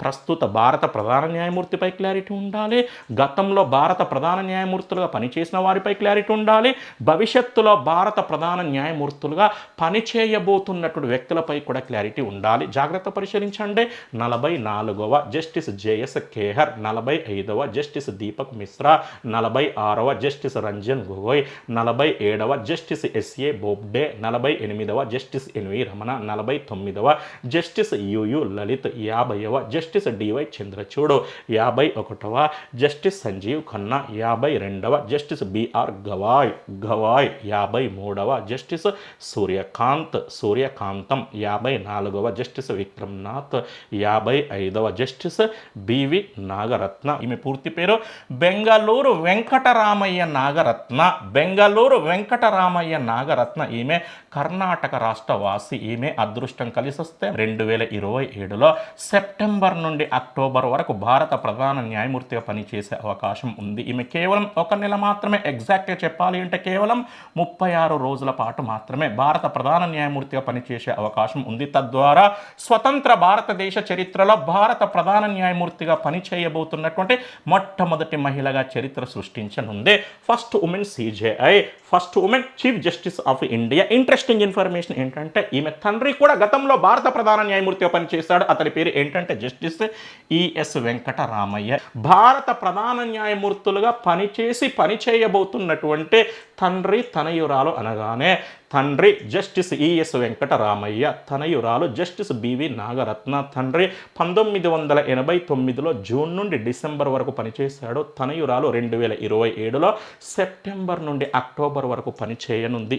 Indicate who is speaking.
Speaker 1: ప్రస్తుత భారత ప్రధాన న్యాయమూర్తిపై క్లారిటీ ఉండాలి, గతంలో భారత ప్రధాన న్యాయమూర్తులుగా పనిచేసిన వారిపై క్లారిటీ ఉండాలి, భవిష్యత్తులో భారత ప్రధాన న్యాయమూర్తులుగా పనిచేయబోతున్నటువంటి వ్యక్తులపై కూడా క్లారిటీ ఉండాలి. జాగ్రత్త పరిశీలించండి. 44వ జస్టిస్ జేఎస్ ఖేహర్, 45వ జస్టిస్ దీపక్ మిశ్రా, 46వ జస్టిస్ రంజన్ గొగోయ్, 47వ జస్టిస్ ఎస్ఏ బోబ్డే, 48వ జస్టిస్ ఎన్వి రమణ, 49వ జస్టిస్ యుయు లలిత్, 50వ జస్టిస్ డివై చంద్రచూడ్, 51వ జస్టిస్ సంజీవ్ ఖన్నా, 52వ జస్టిస్ బిఆర్ గవాయ్, 53వ జస్టిస్ సూర్యకాంతం, 54వ జస్టిస్ విక్రమ్నాథ్, 55వ జస్టిస్ బివి నాగరత్న. ఈమె పూర్తి పేరు బెంగళూరు వెంకటరామయ్య నాగరత్న. ఈమె కర్ణాటక రాష్ట్రవాసి. ఈమె అదృష్టం కలిసి వస్తే 2027లో సెప్టెంబర్ నుండి అక్టోబర్ వరకు భారత ప్రధాన న్యాయమూర్తిగా పనిచేసే అవకాశం ఉంది. ఈమె కేవలం 1 నెల మాత్రమే, ఎగ్జాక్ట్గా చెప్పాలి అంటే కేవలం 36 రోజుల పాటు మాత్రమే భారత ప్రధాన న్యాయమూర్తిగా పనిచేసే అవకాశం ఉంది. తద్వారా స్వతంత్ర భారతదేశ చరిత్రలో భారత ప్రధాన న్యాయమూర్తిగా పనిచేయబోతున్నటువంటి మొట్టమొదటి మహిళగా చరిత్ర సృష్టించనుంది. First woman CJI, first woman chief justice of India. Interesting information ఏంటంటే ఈమె తండ్రి కూడా గతంలో భారత ప్రధాన న్యాయమూర్తిగా పనిచేశాడు. అతని పేరు ఏంటంటే జస్టిస్ ఈఎస్ వెంకటరామయ్య. భారత ప్రధాన న్యాయమూర్తులుగా పనిచేయబోతున్నటువంటి తండ్రి తనయురాలు అనగానే తండ్రి జస్టిస్ ఈఎస్ వెంకటరామయ్య, తనయురాలు జస్టిస్ బివి నాగరత్న. తండ్రి 1989లో జూన్ నుండి డిసెంబర్ వరకు పనిచేశాడు. తనయురాలు 2027లో సెప్టెంబర్ నుండి అక్టోబర్ వరకు పనిచేయనుంది.